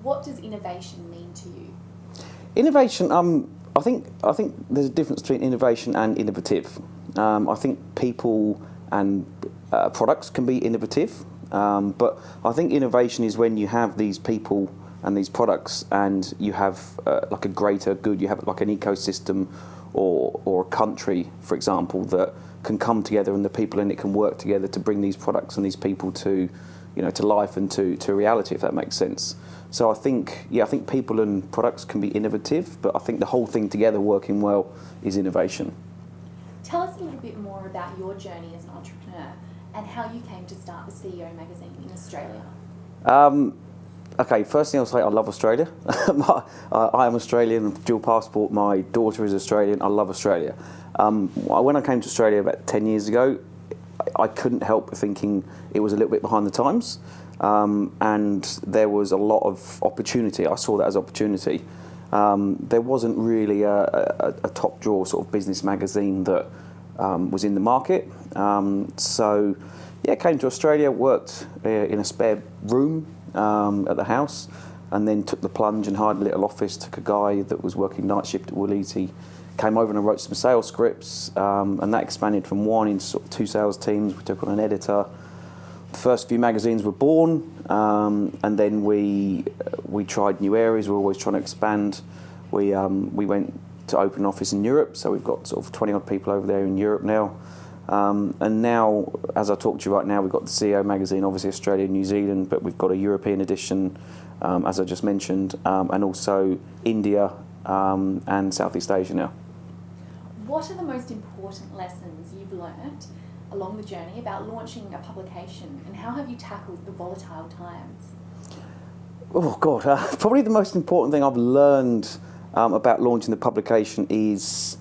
What does innovation mean to you? Innovation, I think there's a difference between innovation and innovative. I think people and products can be innovative, but I think innovation is when you have these people and these products, and you have like a greater good. You have like an ecosystem, or a country, for example, that can come together, and the people in it can work together to bring these products and these people to, to life and to reality, if that makes sense. So I think people and products can be innovative, but I think the whole thing together working well is innovation. Tell us a little bit more about your journey as an entrepreneur and how you came to start the CEO magazine in Australia. Okay, first thing I'll say, I love Australia. I am Australian, dual passport. My daughter is Australian. I love Australia. When I came to Australia about 10 years ago, I couldn't help thinking it was a little bit behind the times, and there was a lot of opportunity. I saw that as opportunity. There wasn't really a top drawer sort of business magazine that was in the market. So yeah, came to Australia, worked in a spare room at the house, and then took the plunge and hired a little office. Took a guy that was working night shift at Woolies. He came over and I wrote some sales scripts, and that expanded from one into sort of 2 sales teams. We took on an editor. The first few magazines were born, and then we tried new areas. We're always trying to expand. We went to open an office in Europe, so we've got sort of 20 odd people over there in Europe now. And now, as I talk to you right now, we've got the CEO magazine, obviously Australia and New Zealand, but we've got a European edition, as I just mentioned, and also India and Southeast Asia now. What are the most important lessons you've learnt along the journey about launching a publication, and how have you tackled the volatile times? Oh God, probably the most important thing I've learned about launching the publication is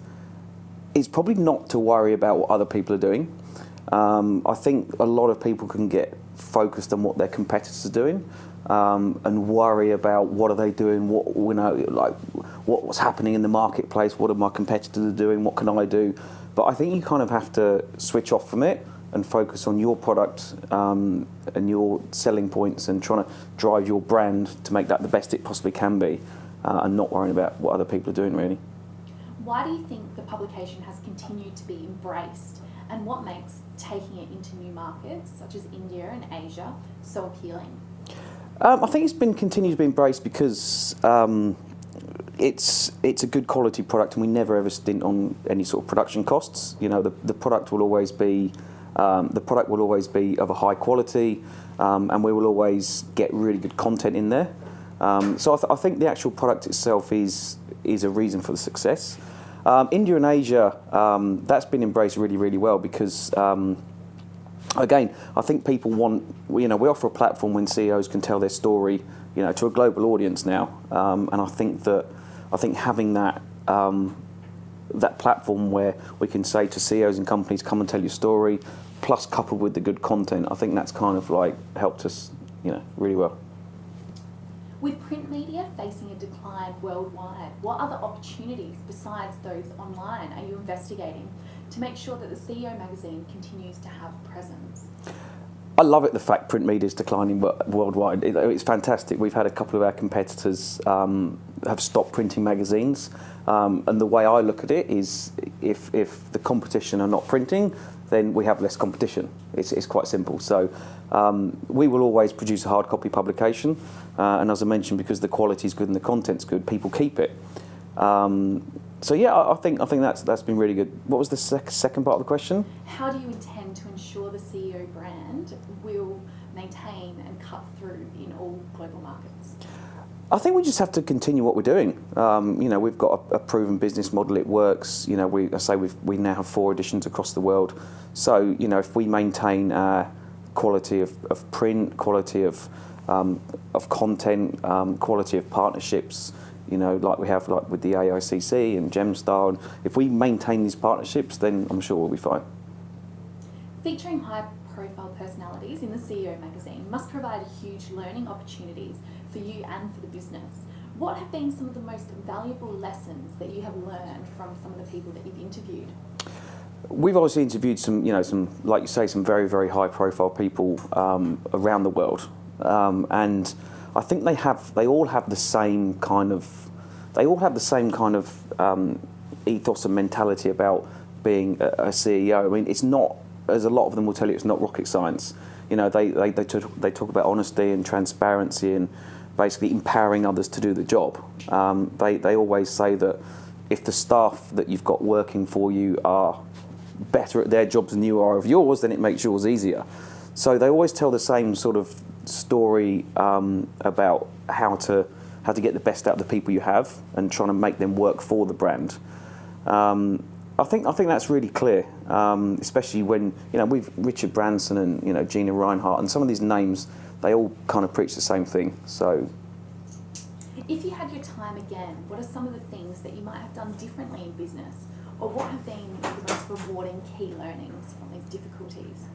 probably not to worry about what other people are doing. I think a lot of people can get focused on what their competitors are doing, and worry about what are they doing, what's happening in the marketplace, what are my competitors doing, what can I do. But I think you kind of have to switch off from it and focus on your product and your selling points, and trying to drive your brand to make that the best it possibly can be, and not worrying about what other people are doing, really. Why do you think the publication has continued to be embraced, and what makes taking it into new markets such as India and Asia so appealing? I think it's been continued to be embraced because it's a good quality product, and we never ever stint on any sort of production costs. The product will always be of a high quality, and we will always get really good content in there. So I think the actual product itself is a reason for the success. India and Asia, that's been embraced really, really well because, again, I think people want, we offer a platform when CEOs can tell their story, to a global audience now. And I think having that platform where we can say to CEOs and companies, come and tell your story, plus coupled with the good content, I think that's kind of like helped us, really well. With print media facing a decline worldwide, what other opportunities besides those online are you investigating to make sure that the CEO magazine continues to have presence? I love it, the fact print media is declining worldwide. It's fantastic. We've had a couple of our competitors have stopped printing magazines, and the way I look at it is if the competition are not printing, then we have less competition. It's quite simple. So we will always produce a hard copy publication, and as I mentioned, because the quality is good and the content's good, people keep it. So yeah, I think that's been really good. What was the second part of the question? How do you intend to ensure the CEO brand will maintain and cut through in all global markets? I think we just have to continue what we're doing. We've got a proven business model. It works. We now have 4 editions across the world. So if we maintain quality of print, quality of content, quality of partnerships, like we have with the AICC and Gemstar, and if we maintain these partnerships, then I'm sure we'll be fine. Featuring high-profile personalities in the CEO magazine must provide huge learning opportunities for you and for the business. What have been some of the most valuable lessons that you have learned from some of the people that you've interviewed? We've obviously interviewed some like you say, some very, very high-profile people around the world, and I think they all have the same kind of ethos and mentality about being a CEO. I mean, it's not, as a lot of them will tell you, it's not rocket science. You know, they talk about honesty and transparency and basically empowering others to do the job. They always say that if the staff that you've got working for you are better at their jobs than you are of yours, then it makes yours easier. So they always tell the same sort of story about how to get the best out of the people you have and trying to make them work for the brand. I think that's really clear, especially when, you know, we've Richard Branson and, you know, Gina Reinhardt and some of these names, they all kind of preach the same thing. So, if you had your time again, what are some of the things that you might have done differently in business, or what have been the most rewarding key learnings from these difficulties?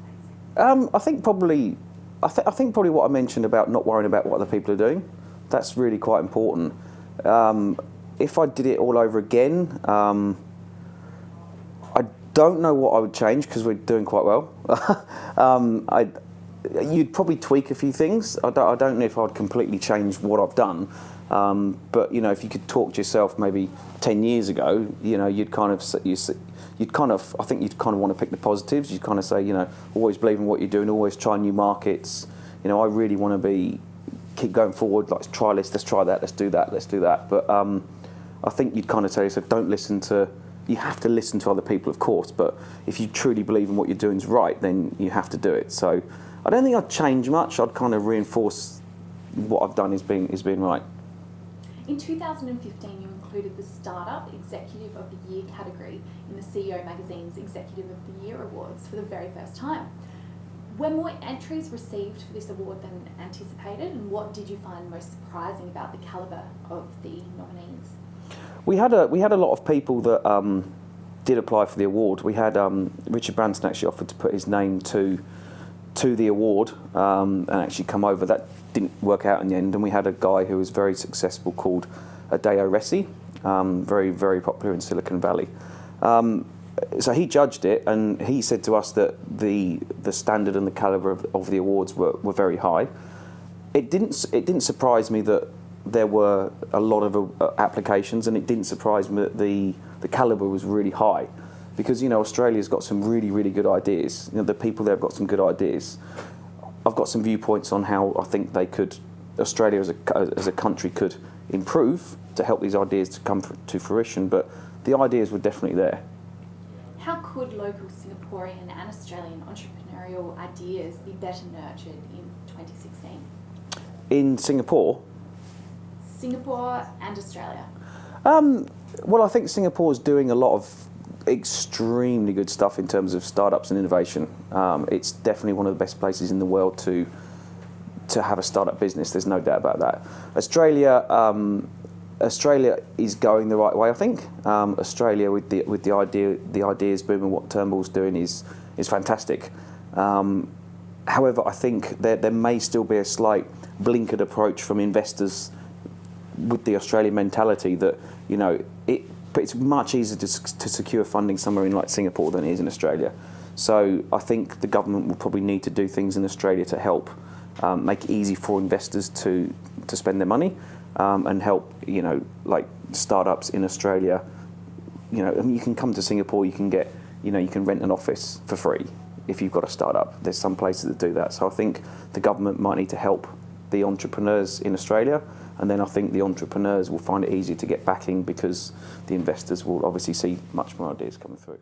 I think probably what I mentioned about not worrying about what other people are doing, that's really quite important. If I did it all over again, I don't know what I would change because we're doing quite well. You'd probably tweak a few things. I don't know if I'd completely change what I've done. But you know, if you could talk to yourself maybe 10 years ago, you know, I think you'd kind of want to pick the positives. You'd kind of say, you know, always believe in what you're doing, always try new markets. You know, I really want to keep going forward. Like, try this, let's try that, let's do that. But I think you'd kind of tell yourself, you have to listen to other people, of course. But if you truly believe in what you're doing is right, then you have to do it. So I don't think I'd change much. I'd kind of reinforce what I've done is being right. In 2015, you included the Startup Executive of the Year category in the CEO Magazine's Executive of the Year Awards for the very first time. Were more entries received for this award than anticipated, and what did you find most surprising about the calibre of the nominees? We had a lot of people that did apply for the award. We had Richard Branson actually offered to put his name to the award and actually come over. That didn't work out in the end, and we had a guy who was very successful called Adeo Resi, very, very popular in Silicon Valley. So he judged it, and he said to us that the standard and the calibre of the awards were very high. It didn't surprise me that there were a lot of applications, and it didn't surprise me that the calibre was really high, because, you know, Australia's got some really, really good ideas. You know, the people there have got some good ideas. I've got some viewpoints on how I think Australia as a country could improve to help these ideas to come to fruition, but the ideas were definitely there. How could local Singaporean and Australian entrepreneurial ideas be better nurtured in 2016? In Singapore and Australia? Well, I think Singapore's doing a lot of extremely good stuff in terms of startups and innovation. It's definitely one of the best places in the world to have a startup business. There's no doubt about that. Australia is going the right way, I think. Australia with the ideas boom and what Turnbull's doing is fantastic. However, I think there may still be a slight blinkered approach from investors with the Australian mentality that, you know, it's much easier to secure funding somewhere in like Singapore than it is in Australia. So I think the government will probably need to do things in Australia to help make it easy for investors to spend their money and help, you know, like startups in Australia. You know, I mean, you can come to Singapore, you can rent an office for free if you've got a startup. There's some places that do that. So I think the government might need to help the entrepreneurs in Australia, and then I think the entrepreneurs will find it easier to get backing because the investors will obviously see much more ideas coming through.